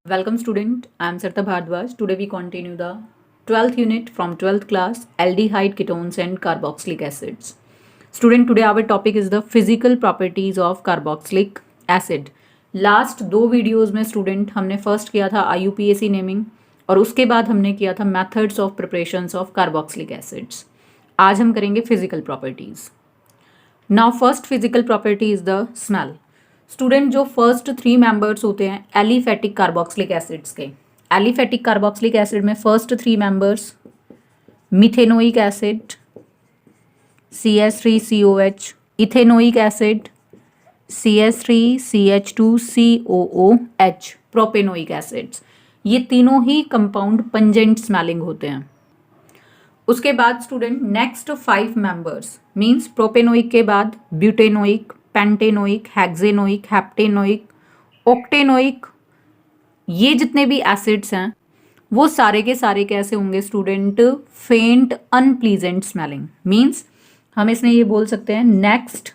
Welcome student, I am Sarita Bhardwaj. Today we continue the 12th unit from 12th class aldehyde ketones and carboxylic acids. Student, today our topic is the physical properties of carboxylic acid. Last दो videos में student हमने first किया था IUPAC naming और उसके बाद हमने किया था methods of preparations of carboxylic acids. आज हम करेंगे physical properties. Now first physical property is the smell. Student, जो फर्स्ट 3 मेंबर्स होते हैं एलिफेटिक कार्बोक्सिलिक एसिड्स के, एलिफेटिक कार्बोक्सिलिक एसिड में first 3 members methanoic acid CH3COH, ethanoic acid CH3CH2COOH, propanoic acids, ये तीनों ही कंपाउंड पंजेंट स्मेलिंग होते हैं. उसके बाद student next 5 members means propanoic के बाद ब्यूटेनोइक, पेंटेनोइक, हेक्सेनोइक, हेप्टेनोइक, ऑक्टेनोइक, ये जितने भी एसिड्स हैं वो सारे के सारे कैसे होंगे स्टूडेंट? फेंट अनप्लीजेंट स्मेलिंग. मींस हम इसमें ये बोल सकते हैं नेक्स्ट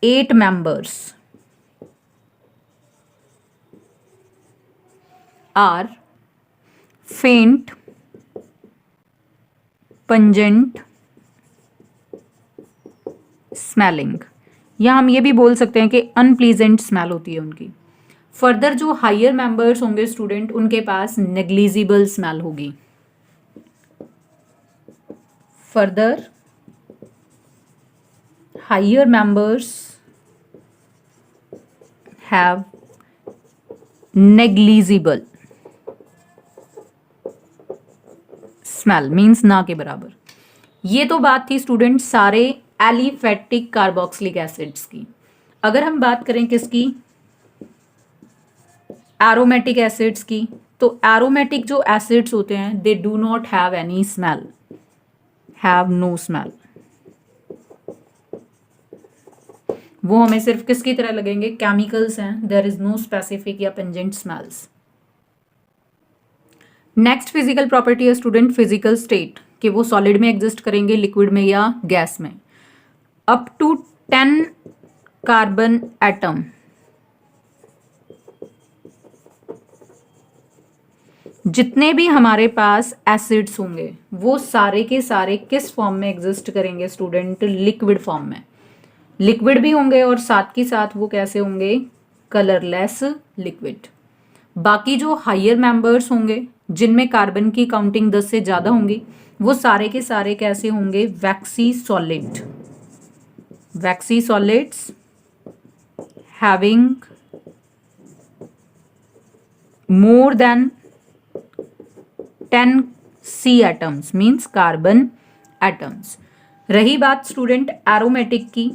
8 मेंबर्स आर फेंट पंजेंट स्मेलिंग, या हम ये भी बोल सकते हैं कि अनप्लीजेंट स्मेल होती है उनकी. फर्दर जो हायर मेंबर्स होंगे स्टूडेंट उनके पास नेग्लिजिबल स्मेल होगी. Further higher members have negligible smell means ना के बराबर. ये तो बात थी स्टूडेंट सारे एलिफेटिक कार्बोक्सिलिक एसिड्स की. अगर हम बात करें किसकी? एरोमेटिक एसिड्स की, तो एरोमेटिक जो एसिड्स होते हैं they do not have any smell, have no smell. वो हमें सिर्फ किसकी तरह लगेंगे? केमिकल्स हैं. देयर इज नो स्पेसिफिक या पेंजेंट स्मेल्स. नेक्स्ट फिजिकल प्रॉपर्टी है स्टूडेंट फिजिकल स्टेट, कि वो सॉलिड में एग्जिस्ट करेंगे, लिक्विड में या गैस में. अप टू 10 कार्बन एटम जितने भी हमारे पास एसिड्स होंगे वो सारे के सारे किस फॉर्म में एग्जिस्ट करेंगे स्टूडेंट? लिक्विड फॉर्म में. लिक्विड भी होंगे और साथ के साथ वो कैसे होंगे? Colourless liquid. बाकी जो हायर मेंबर्स होंगे जिनमें कार्बन की काउंटिंग 10 से ज़्यादा होंगी वो सारे के सारे कैसे होंगे? Waxy solid. Waxy solids having more than 10 C atoms means carbon atoms. रही बात स्टूडेंट एरोमेटिक की,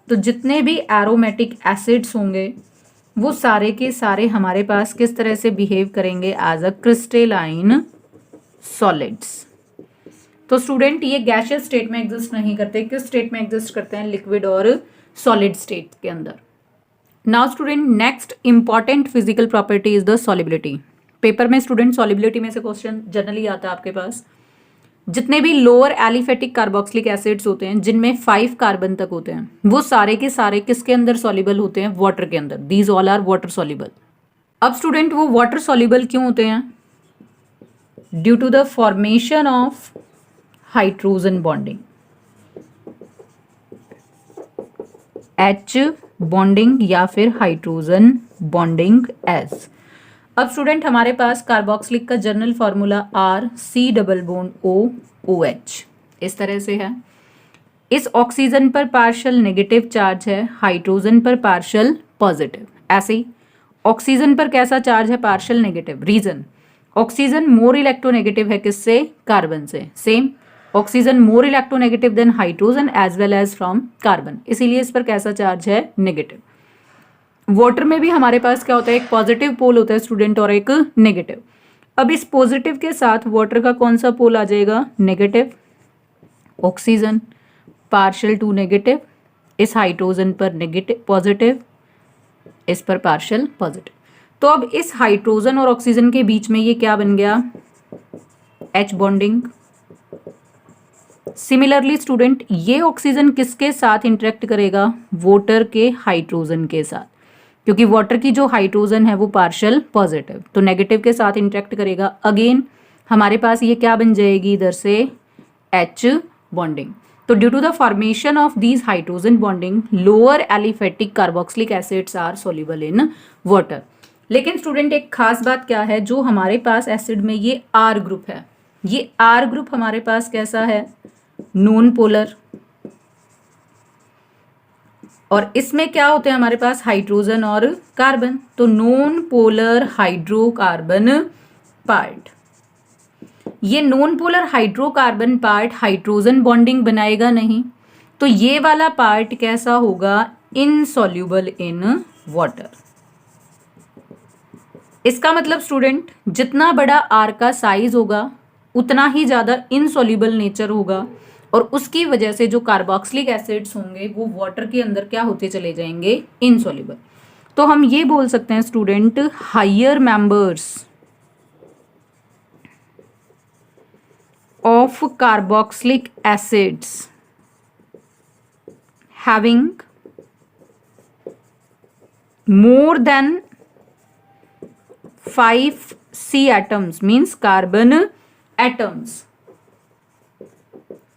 तो जितने भी एरोमेटिक एसिड्स होंगे वो सारे के सारे हमारे पास किस तरह से बिहेव करेंगे? As a crystalline solids. तो स्टूडेंट ये गैसियस स्टेट में एग्जिस्ट नहीं करते. किस स्टेट में एग्जिस्ट करते हैं? लिक्विड और सॉलिड स्टेट के अंदर. Now student next important physical property is the solubility. Paper में स्टूडेंट सॉलिबिलिटी में से क्वेश्चन जनरली आता है आपके पास. जितने भी लोअर एलिफेटिक कार्बोक्सिलिक एसिड्स होते हैं जिनमें 5 कार्बन तक होते हैं वो सारे के सारे किसके अंदर सॉल्युबल होते हैं? वाटर के अंदर. These all are water soluble. अब स्टूडेंट वो वाटर सॉल्युबल क्यों होते हैं? Due to the formation of hydrogen bonding, H bonding या फिर हाइड्रोजन बॉन्डिंग S. अब स्टूडेंट हमारे पास कार्बोक्सिलिक का जनरल फॉर्मूला RC≡OOH इस तरह से है. इस ऑक्सीजन पर पार्शियल नेगेटिव चार्ज है, हाइड्रोजन पर पार्शियल पॉजिटिव. ऐसे ही ऑक्सीजन पर कैसा चार्ज है? Partial negative. Reason oxygen more electronegative है किससे? कार्बन से. Same oxygen more electronegative than hydrogen as well as from carbon, इसीलिए इस पर कैसा चार्ज है? नेगेटिव. वाटर में भी हमारे पास क्या होता है? एक पॉजिटिव पोल होता है स्टूडेंट और एक नेगेटिव. अब इस पॉजिटिव के साथ वाटर का कौन सा पोल आ जाएगा? Negative. Oxygen partial two negative, इस हाइड्रोजन पर नेगेटिव पॉजिटिव, इस पर पार्शियल पॉजिटिव. तो अब इस हाइड्रोजन और ऑक्सीजन के बीच में ये क्या बन गया? H bonding. सिमिलरली स्टूडेंट ये ऑक्सीजन किसके साथ इंटरेक्ट करेगा? वाटर के हाइड्रोजन के साथ. क्योंकि वाटर की जो हाइड्रोजन है वो पार्शियल पॉजिटिव, तो नेगेटिव के साथ इंटरेक्ट करेगा। अगेन हमारे पास ये क्या बन जाएगी इधर से H बॉन्डिंग। तो due to the formation of these hydrogen bonding lower aliphatic carboxylic acids are soluble in water. लेकिन स्टूडेंट एक खास बात क्या है, जो हमारे पास एसिड में ये R ग्रुप है, ये R ग्रुप हमारे पास कैसा है, नॉन पोलर। और इसमें क्या होते हैं हमारे पास हाइड्रोजन और कार्बन, तो नॉन पोलर हाइड्रोकार्बन पार्ट। ये non polar hydrocarbon part hydrogen bonding बनाएगा नहीं, तो ये वाला पार्ट कैसा होगा, इनसॉल्यूबल इन वाटर। इसका मतलब स्टूडेंट जितना बड़ा आर का साइज होगा उतना ही ज्यादा इनसॉल्यूबल नेचर होगा, और उसकी वजह से जो कार्बोक्सिलिक एसिड्स होंगे वो वाटर के अंदर क्या होते चले जाएंगे, इनसॉल्यूबल। तो हम ये बोल सकते हैं student higher members of carboxylic acids having more than 5 C atoms means carbon atoms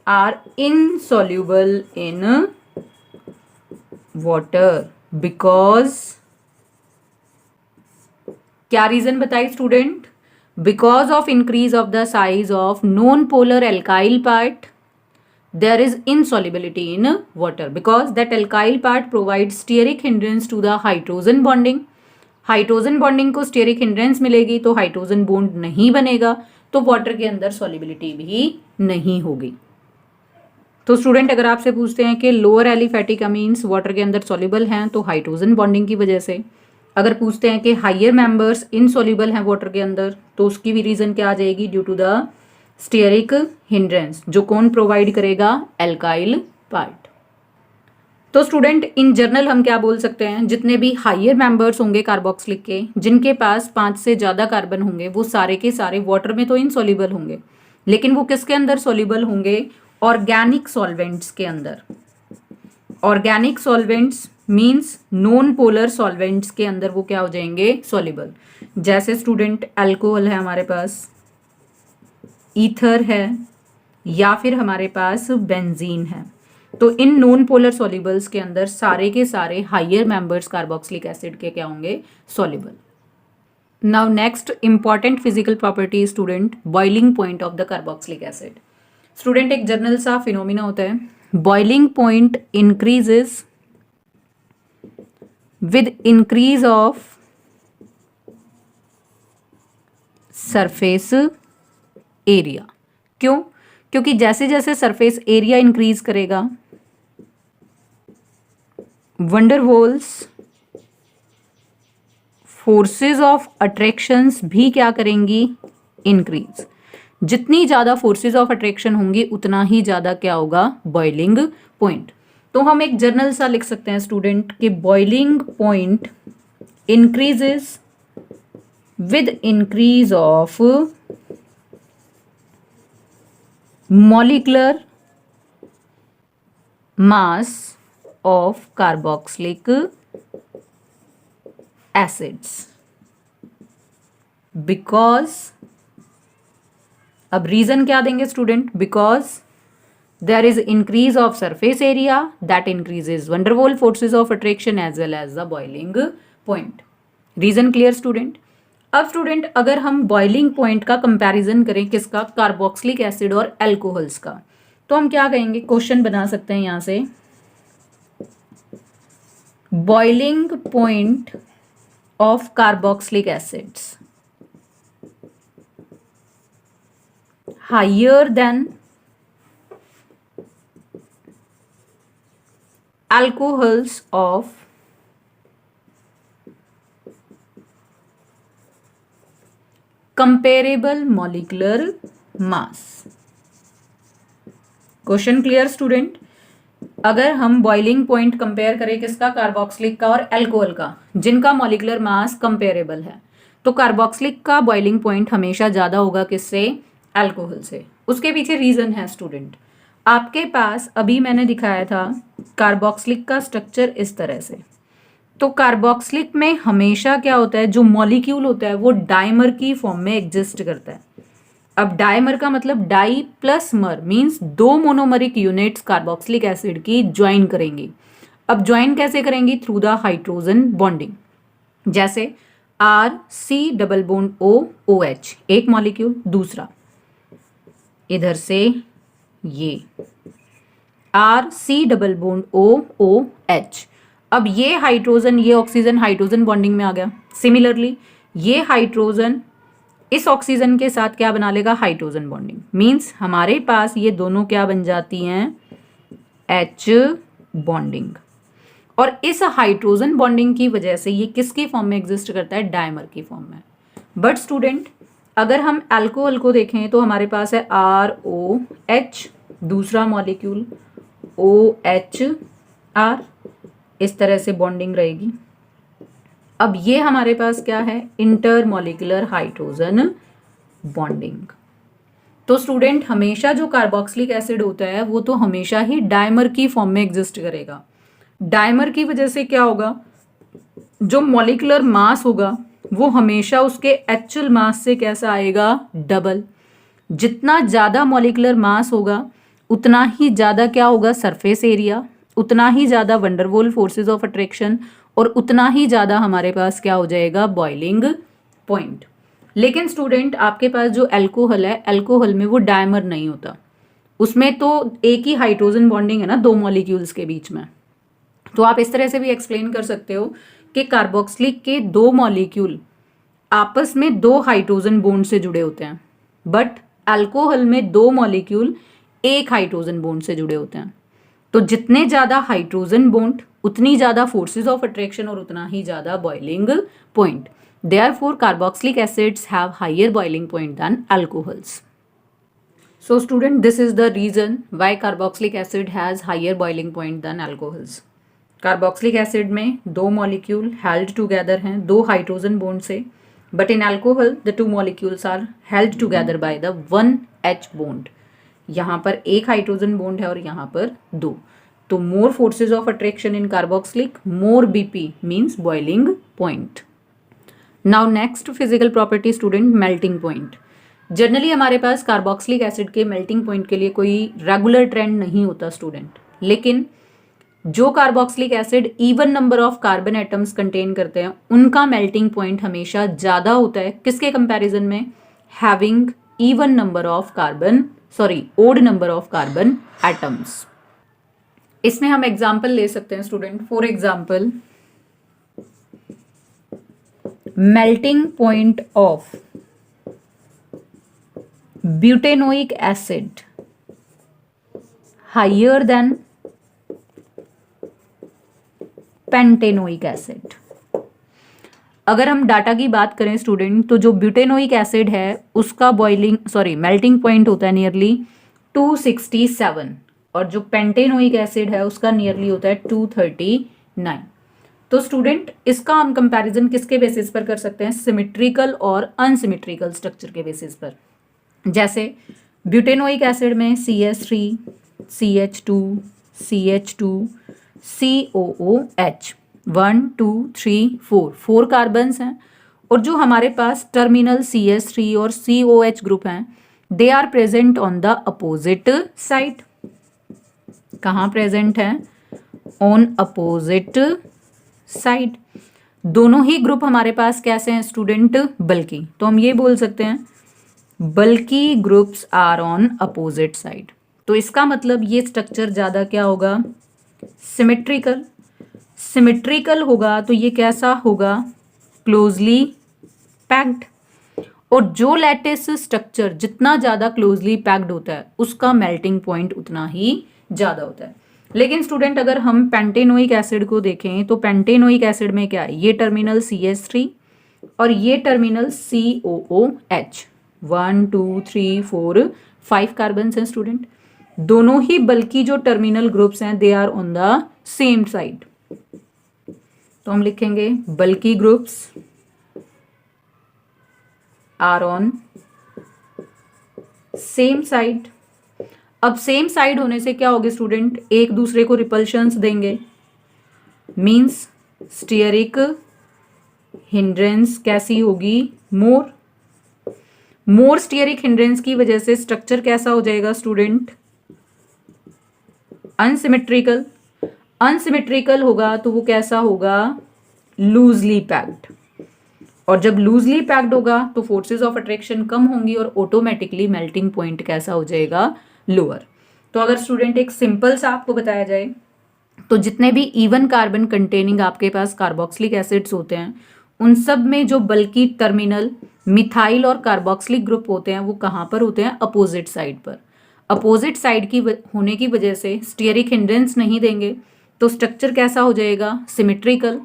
are insoluble in water because क्या रीजन बताइए student, because of increase of the size of non-polar alkyl part there is insolubility in water, because that alkyl part provides steric hindrance to the hydrogen bonding। Hydrogen bonding को steric hindrance मिलेगी तो hydrogen bond नहीं बनेगा, तो water के अंदर solubility भी नहीं होगी। तो स्टूडेंट अगर आपसे पूछते हैं कि लोअर एलिफेटिक अमीन्स वाटर के अंदर सॉल्युबल हैं तो हाइड्रोजन बॉन्डिंग की वजह से, अगर पूछते हैं कि हायर मेंबर्स इनसॉल्युबल हैं वाटर के अंदर तो उसकी भी रीजन क्या आ जाएगी, due to the steric hindrance, जो कौन प्रोवाइड करेगा, एल्काइल पार्ट। तो स्टूडेंट इन जनरल हम क्या बोल सकते हैं, जितने भी हायर मेंबर्स होंगे कार्बोक्सिलिक के, जिनके पास 5 से ज़्यादा कार्बन होंगे, वो सारे के सारे वाटर में तो इनसॉल्युबल होंगे, लेकिन वो किसके अंदर सॉल्युबल होंगे, ऑर्गेनिक सॉल्वेंट्स के अंदर। Organic solvents means non polar solvents के अंदर वो क्या हो जाएंगे, सॉल्युबल। जैसे स्टूडेंट अल्कोहल है हमारे पास, ईथर है, या फिर हमारे पास बेंजीन है, तो इन नॉन पोलर सॉल्युबल्स के अंदर सारे के सारे हायर मेंबर्स कार्बोक्सिलिक एसिड के क्या होंगे, soluble. Now next important physical property student, boiling point of the carboxylic acid. Student एक जनरल सा फिनोमिना होता है, boiling point increases with increase of surface area। क्यों, क्योंकि जैसे जैसे सरफेस एरिया इंक्रीज करेगा वंडरवॉल्स फोर्सेस ऑफ अट्रैक्शंस भी क्या करेंगी, इंक्रीज। जितनी ज्यादा फोर्सेस ऑफ अट्रैक्शन होंगी उतना ही ज्यादा क्या होगा, बॉइलिंग पॉइंट। तो हम एक जर्नल सा लिख सकते हैं स्टूडेंट कि boiling point increases with increase of molecular mass of carboxylic acids, because, अब रीजन क्या देंगे student, because there is increase of surface area that increases van der Waals forces of attraction as well as the boiling point। Reason clear student. अब student अगर हम boiling point का comparison करें किसका, carboxylic acid और alcohols का, तो हम क्या कहेंगे, क्वेश्चन बना सकते हैं यहां से, boiling point of carboxylic acids higher than alcohols of comparable molecular mass। Question clear student. अगर हम बॉइलिंग पॉइंट कंपेयर करें किसका, कार्बोक्सिलिक का और एल्कोहल का, जिनका मॉलिक्यूलर मास कंपेरेबल है, तो कार्बोक्सिलिक का बॉइलिंग पॉइंट हमेशा ज्यादा होगा किससे, एल्कोहल से। उसके पीछे रीजन है स्टूडेंट, आपके पास अभी मैंने दिखाया था कार्बोक्सिलिक का स्ट्रक्चर इस तरह से, तो कार्बोक्सिलिक में हमेशा क्या होता है, जो मॉलिक्यूल होता है वो डाइमर की फॉर्म में एग्जिस्ट करता है। अब डाइमर का मतलब डाई प्लस मर मीन्स दो मोनोमरिक यूनिट्स कार्बोक्सिलिक एसिड की ज्वाइन करेंगी। अब ज्वाइन कैसे करेंगी? Through the hydrogen bonding. जैसे R C double bond O O H, एक मॉलिक्यूल, दूसरा इधर से ये R C double bond O O H. अब ये हाइड्रोजन, ये ऑक्सीजन हाइड्रोजन बॉन्डिंग में आ गया। सिमिलरली ये हाइड्रोजन इस ऑक्सीजन के साथ क्या बना लेगा? Hydrogen bonding. मीन्स हमारे पास ये दोनों क्या बन जाती हैं? H bonding. और इस हाइड्रोजन बॉन्डिंग की वजह से ये किसकी फॉर्म में एग्जिस्ट करता है? डायमर की फॉर्म में। बट स्टूडेंट अगर हम अल्कोहल को देखें तो हमारे पास है आर ओ एच, दूसरा मॉलिक्यूल ओ एच आर, इस तरह से बॉन्डिंग रहेगी। अब ये हमारे पास क्या है? Intermolecular hydrogen bonding. तो स्टूडेंट हमेशा जो कार्बोक्सिलिक एसिड होता है वो तो हमेशा ही डायमर की फॉर्म में एग्जिस्ट करेगा। डायमर की वजह से क्या होगा? जो मॉलिक्यूलर मास होगा वो हमेशा उसके एक्चुअल मास से कैसा आएगा? डबल। जितना ज़्यादा मॉलिक्यूलर मास होगा उतना ही ज़्यादा क्या होगा? सरफेस एरिया, उतना ही ज़्यादा वंडरवॉल फोर्सेस ऑफ अट्रैक्शन, और उतना ही ज़्यादा हमारे पास क्या हो जाएगा? Boiling point. लेकिन स्टूडेंट आपके पास जो अल्कोहल है, अल्कोहल में वो डायमर नहीं होता, उसमें तो एक ही हाइड्रोजन बॉन्डिंग है ना दो मॉलिक्यूल्स के बीच में। तो आप इस तरह से भी एक्सप्लेन कर सकते हो कि कार्बोक्सिलिक के दो मॉलिक्यूल आपस में दो हाइड्रोजन बॉन्ड से जुड़े होते हैं, बट अल्कोहल में दो मॉलिक्यूल एक हाइड्रोजन बॉन्ड से जुड़े होते हैं। तो जितने ज्यादा हाइड्रोजन बॉन्ड उतनी ज्यादा फोर्सेस ऑफ अट्रैक्शन और उतना ही ज्यादा boiling point. Therefore, carboxylic acids have higher boiling point than alcohols. So, student, this is the reason why carboxylic acid has higher boiling point than alcohols. Carboxylic acid में दो molecule held together हैं दो hydrogen bond से, but in alcohol the two molecules are held together by the one H bond. यहाँ पर एक hydrogen bond है और यहाँ पर दो। तो more forces of attraction in carboxylic, more BP means boiling point. Now next physical property student, melting point. Generally हमारे पास कार्बोक्सिलिक एसिड के मेल्टिंग पॉइंट के लिए कोई रेगुलर ट्रेंड नहीं होता स्टूडेंट, लेकिन जो carboxylic acid even number of carbon atoms contain करते हैं उनका मेल्टिंग पॉइंट हमेशा ज़्यादा होता है। किसके कंपैरिजन में? Having even number of carbon, sorry odd number of carbon atoms. इसमें हम एग्जाम्पल ले सकते हैं student. For example, melting point of butanoic acid higher than pentanoic acid. अगर हम डाटा की बात करें स्टूडेंट तो जो ब्यूटेनोइक एसिड है उसका मेल्टिंग पॉइंट होता है नियरली 267 और जो पेंटेनोइक एसिड है उसका नियरली होता है 239। तो स्टूडेंट इसका हम कंपैरिजन किसके बेसिस पर कर सकते हैं? सिमेट्रिकल और अनसिमेट्रिकल स्ट्रक्चर के बेसिस पर। जैसे ब्यूटेनोइक एसिड में CH3, CH2, CH2, COOH 1 2 3 4 4 carbons हैं, और जो हमारे पास टर्मिनल CH3 और COH ग्रुप हैं they are present on the opposite side. कहाँ प्रेजेंट है? On opposite side. दोनों ही ग्रुप हमारे पास कैसे हैं स्टूडेंट? बल्कि। तो हम ये बोल सकते हैं bulky groups are on opposite side. तो इसका मतलब ये स्ट्रक्चर ज़्यादा क्या होगा? सिमेट्रिकल। सिमेट्रिकल होगा तो ये कैसा होगा? Closely packed. और जो लैटिस स्ट्रक्चर जितना ज़्यादा क्लोजली पैक्ड होता है उसका मेल्टिंग पॉइंट उतना ही ज़्यादा होता है। लेकिन स्टूडेंट अगर हम पेंटेनोइक एसिड को देखें तो पेंटेनोइक एसिड में क्या है? ये टर्मिनल CH3 और ये टर्मिनल COOH 1 2 3 4 5 कार्बन हैं स्टूडेंट। दोनों ही बल्कि जो टर्मिनल ग्रुप्स हैं they are on the same side. तो हम लिखेंगे bulky groups are on same side. अब सेम साइड होने से क्या होगी स्टूडेंट? एक दूसरे को रिपल्शंस देंगे, मींस स्टीयरिक हिंड्रेंस कैसी होगी, मोर स्टीयरिक हिंड्रेंस की वजह से स्ट्रक्चर कैसा हो जाएगा स्टूडेंट, अनसिमेट्रिकल। अनसिमेट्रिकल होगा तो वो कैसा होगा, लूजली पैक्ड। और जब लूजली पैक्ड होगा तो फोर्सेस ऑफ अट्रैक्शन कम होंगी और ऑटोमेटिकली मेल्टिंग पॉइंट कैसा हो जाएगा, लोअर। तो अगर स्टूडेंट एक सिंपल सा आपको बताया जाए तो जितने भी इवन कार्बन कंटेनिंग आपके पास कार्बोक्सिलिक एसिड्स होते हैं उन सब में जो बल्कि टर्मिनल मिथाइल और कार्बोक्सिलिक ग्रुप होते हैं वो कहाँ पर होते हैं, अपोजिट साइड पर। अपोजिट साइड की होने की वजह से स्टीयरिक हिंड्रेंस नहीं देंगे तो स्ट्रक्चर कैसा हो जाएगा, सिमेट्रिकल।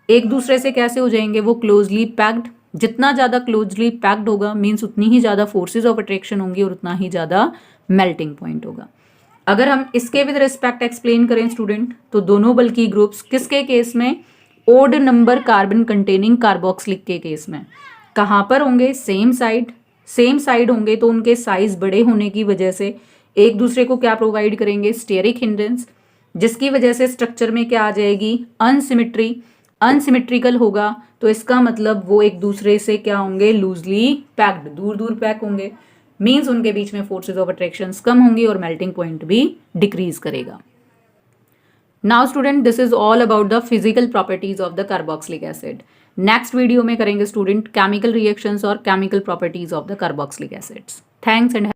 एक दूसरे से कैसे हो जाएंगे, वो क्लोजली पैक्ड। जितना ज़्यादा क्लोजली पैक्ड होगा मीन्स उतनी ही ज़्यादा फोर्सेज ऑफ अट्रैक्शन होंगी और उतना ही ज़्यादा मेल्टिंग पॉइंट होगा। अगर हम इसके विद रिस्पेक्ट एक्सप्लेन करें स्टूडेंट तो दोनों बल्कि ग्रुप्स किसके केस में, odd number carbon containing carboxylic के केस में कहाँ पर होंगे, सेम साइड होंगे तो उनके साइज बड़े होने की वजह से एक दूसरे को क्या प्रोवाइड करेंगे, स्टीयरिक हिंड्रेंस, जिसकी वजह से स्ट्रक्चर में क्या आ जाएगी, अनसिमेट्री। अनसिमेट्रिकल होगा तो इसका मतलब वो एक दूसरे से क्या होंगे, लूजली पैक्ड, दूर दूर पैक होंगे, मीन्स उनके बीच में फोर्सेज ऑफ अट्रैक्शन कम होंगी और मेल्टिंग पॉइंट भी डिक्रीज करेगा। Now student this is all about the physical properties of the carboxylic acid. Next video में करेंगे स्टूडेंट केमिकल रिएक्शंस और chemical properties of the carboxylic acids. Thanks and